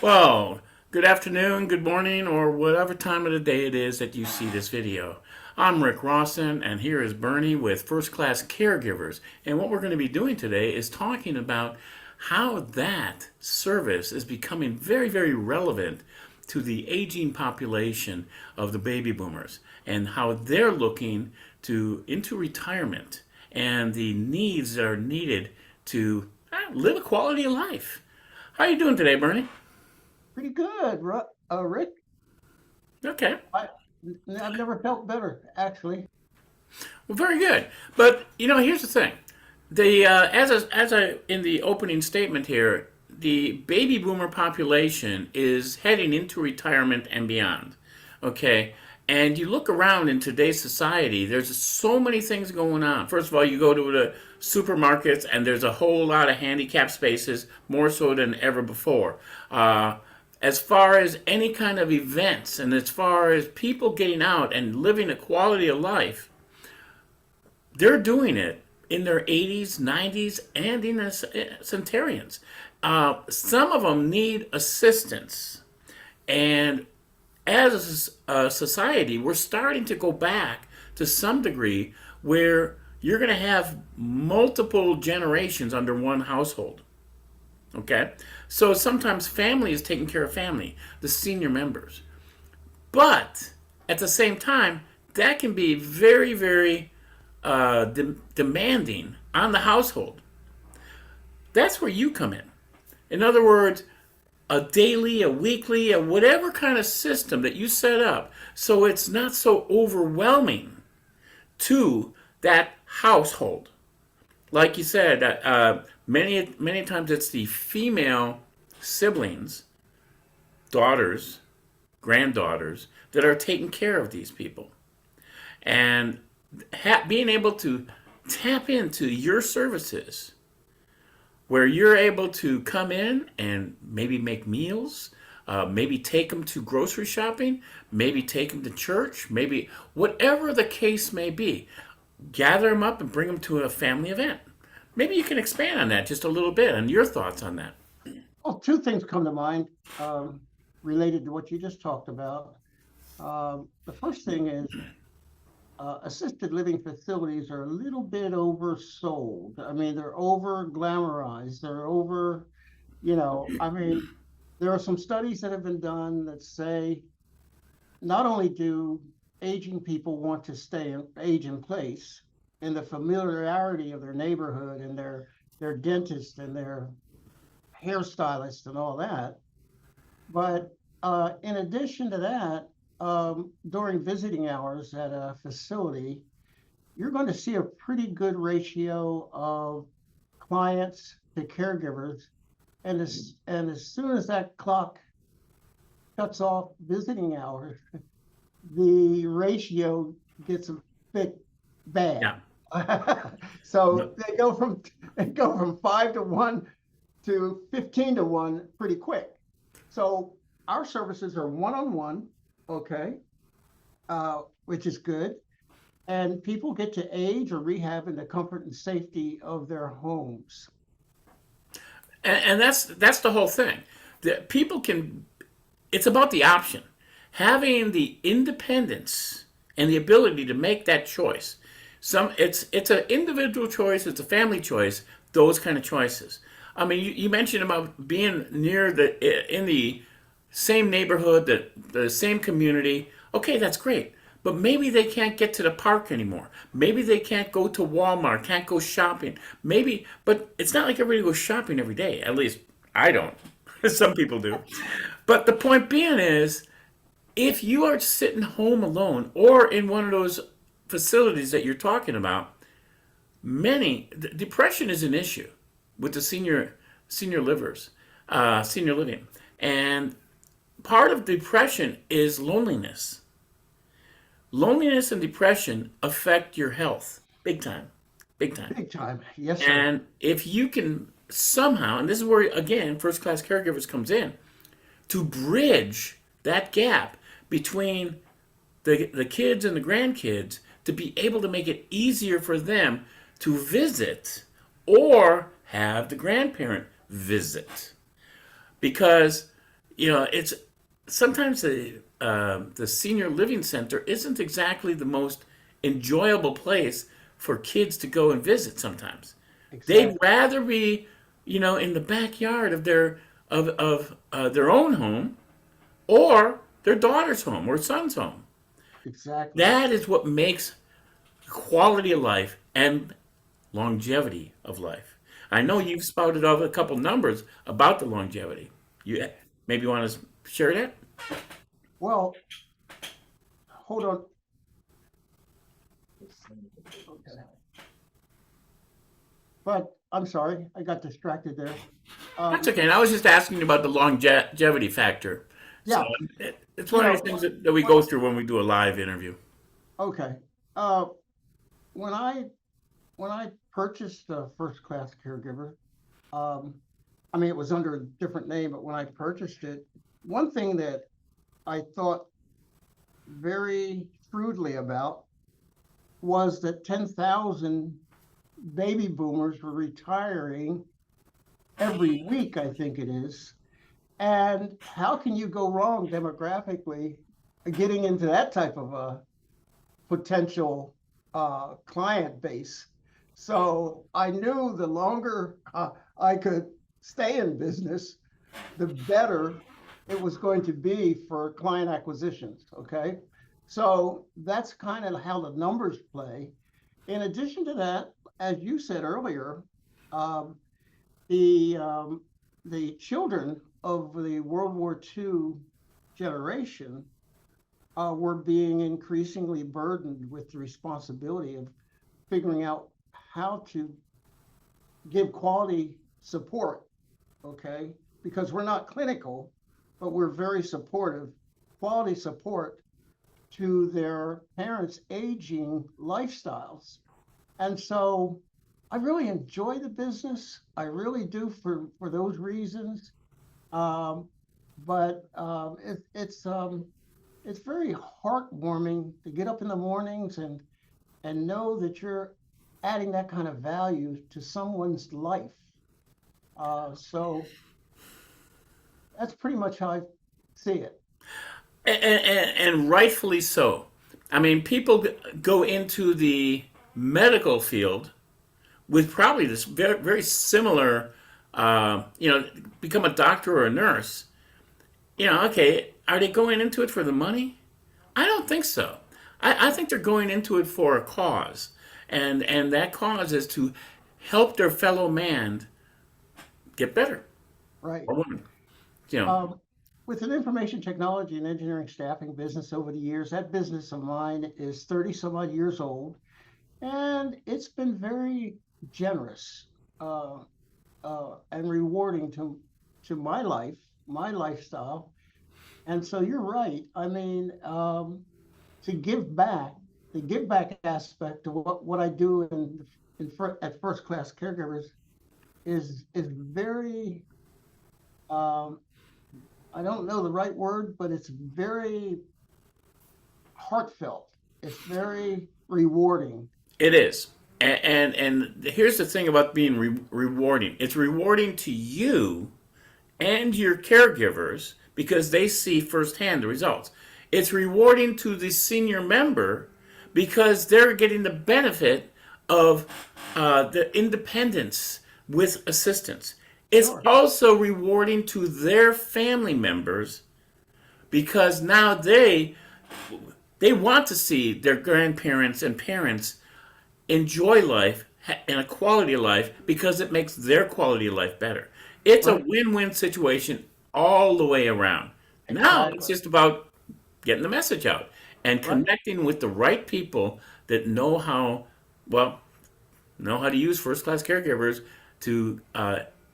Well, good afternoon, good morning, or whatever time of the day it is that you see this video. I'm Rick Rawson, and here is Bernie with First Class Caregivers. And what we're going to be doing today is talking about how that service is becoming very, very relevant to the aging population of the baby boomers and how they're looking into retirement and the needs that are needed to live a quality of life. How are you doing today, Bernie? Pretty good, Rick. Okay. I, I've never felt better, actually. Well, very good. But here's the thing: the as I in the opening statement here, the baby boomer population is heading into retirement and beyond. Okay. And you look around in today's society, there's so many things going on. First of all, you go to the supermarkets and there's a whole lot of handicapped spaces, more so than ever before. As far as any kind of events and as far as people getting out and living a quality of life, they're doing it in their 80s, 90s, and in their centenarians. Some of them need assistance. And as a society, we're starting to go back to some degree where you're going to have multiple generations under one household. Okay? So sometimes family is taking care of family, the senior members. But at the same time, that can be very, very demanding on the household. That's where you come in. In other words, a daily, a weekly, a whatever kind of system that you set up so it's not so overwhelming to that household. Like you said, many times it's the female siblings, daughters, granddaughters that are taking care of these people, and being able to tap into your services where you're able to come in and maybe make meals, maybe take them to grocery shopping, maybe take them to church, maybe whatever the case may be. Gather them up and bring them to a family event. Maybe you can expand on that just a little bit and your thoughts on that. Well, two things come to mind related to what you just talked about. The first thing is assisted living facilities are a little bit oversold. I mean, they're over glamorized. They're over, there are some studies that have been done that say not only do aging people want to age in place in the familiarity of their neighborhood and their dentist and their hairstylist and all that, but in addition to that, during visiting hours at a facility, you're going to see a pretty good ratio of clients to caregivers. And as soon as that clock cuts off visiting hours, the ratio gets a bit bad. Yeah. So they go from 5 to 1 to 15 to 1 pretty quick. So our services are one-on-one, okay, which is good. And people get to age or rehab in the comfort and safety of their homes. And that's the whole thing. The people can. It's about the option, having the independence and the ability to make that choice. It's an individual choice. It's a family choice. Those kind of choices. I mean, you mentioned about being near in the same neighborhood, the same community. Okay, that's great. But maybe they can't get to the park anymore. Maybe they can't go to Walmart, can't go shopping. Maybe, but it's not like everybody goes shopping every day. At least I don't. Some people do. But the point being is, if you are sitting home alone or in one of those facilities that you're talking about, depression is an issue with the senior living, and part of depression is loneliness. Loneliness and depression affect your health big time, big time. Big time. Yes, sir. And if you can somehow, and this is where again first class caregivers comes in, to bridge that gap between the kids and the grandkids, to be able to make it easier for them to visit or have the grandparent visit. Because it's sometimes the senior living center isn't exactly the most enjoyable place for kids to go and visit. Sometimes they'd Exactly. rather be, in the backyard of their own home or their daughter's home or son's home. Exactly. That is what makes quality of life and longevity of life. I know you've spouted out a couple numbers about the longevity. You maybe want to share that? Well, hold on. Okay. But I'm sorry, I got distracted there. That's Um, okay. And I was just asking you about the longevity factor. So yeah, it's you one of the know, things that we go through when we do a live interview. okay. Uh, when I when I purchased the first class caregiver, um, I mean it was under a different name, but when I purchased it, one thing that I thought very shrewdly about was that 10,000 baby boomers were retiring every week, I think it is. And how can you go wrong demographically getting into that type of a potential client base? So I knew the longer I could stay in business, the better it was going to be for client acquisitions. Okay. So that's kind of how the numbers play. In addition to that, as you said earlier, um, the um, the children of the World War II generation were being increasingly burdened with the responsibility of figuring out how to give quality support. Okay, because we're not clinical, but we're very supportive, quality support to their parents' aging lifestyles. And so I really enjoy the business. I really do for those reasons. Um, but it's very heartwarming to get up in the mornings and know that you're adding that kind of value to someone's life. So that's pretty much how I see it. And rightfully so. I mean, people go into the medical field with probably this very, very similar, become a doctor or a nurse. Okay, are they going into it for the money? I don't think so. I think they're going into it for a cause, and that cause is to help their fellow man get better Right. or woman. You know, Um, with an information technology and engineering staffing business over the years, that business of mine is 30 some odd years old, and it's been very generous uh, and rewarding to my life, my lifestyle. And so you're right. I mean, to give back, the give back aspect of what I do at first class caregivers is very I don't know the right word, but it's very heartfelt. It's very rewarding. it is. And here's the thing about being rewarding. It's rewarding to you and your caregivers because they see firsthand the results. It's rewarding to the senior member because they're getting the benefit of the independence with assistance. It's Sure. also rewarding to their family members because now they want to see their grandparents and parents enjoy life and a quality of life because it makes their quality of life better. It's a Right. win-win situation all the way around. Now it's Exactly. just about getting the message out and Right. connecting with the right people that well, know how to use first-class caregivers to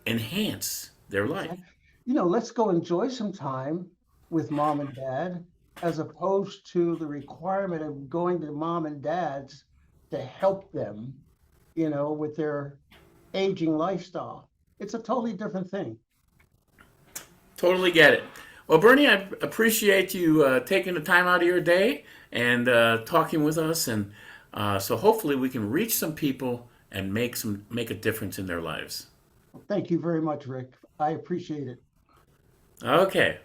enhance their life. Exactly. Let's go enjoy some time with mom and dad as opposed to the requirement of going to mom and dad's to help them, with their aging lifestyle. It's a totally different thing. Totally get it. Well, Bernie, I appreciate you taking the time out of your day and talking with us, and so hopefully we can reach some people and make a difference in their lives. Thank you very much, Rick. I appreciate it. Okay.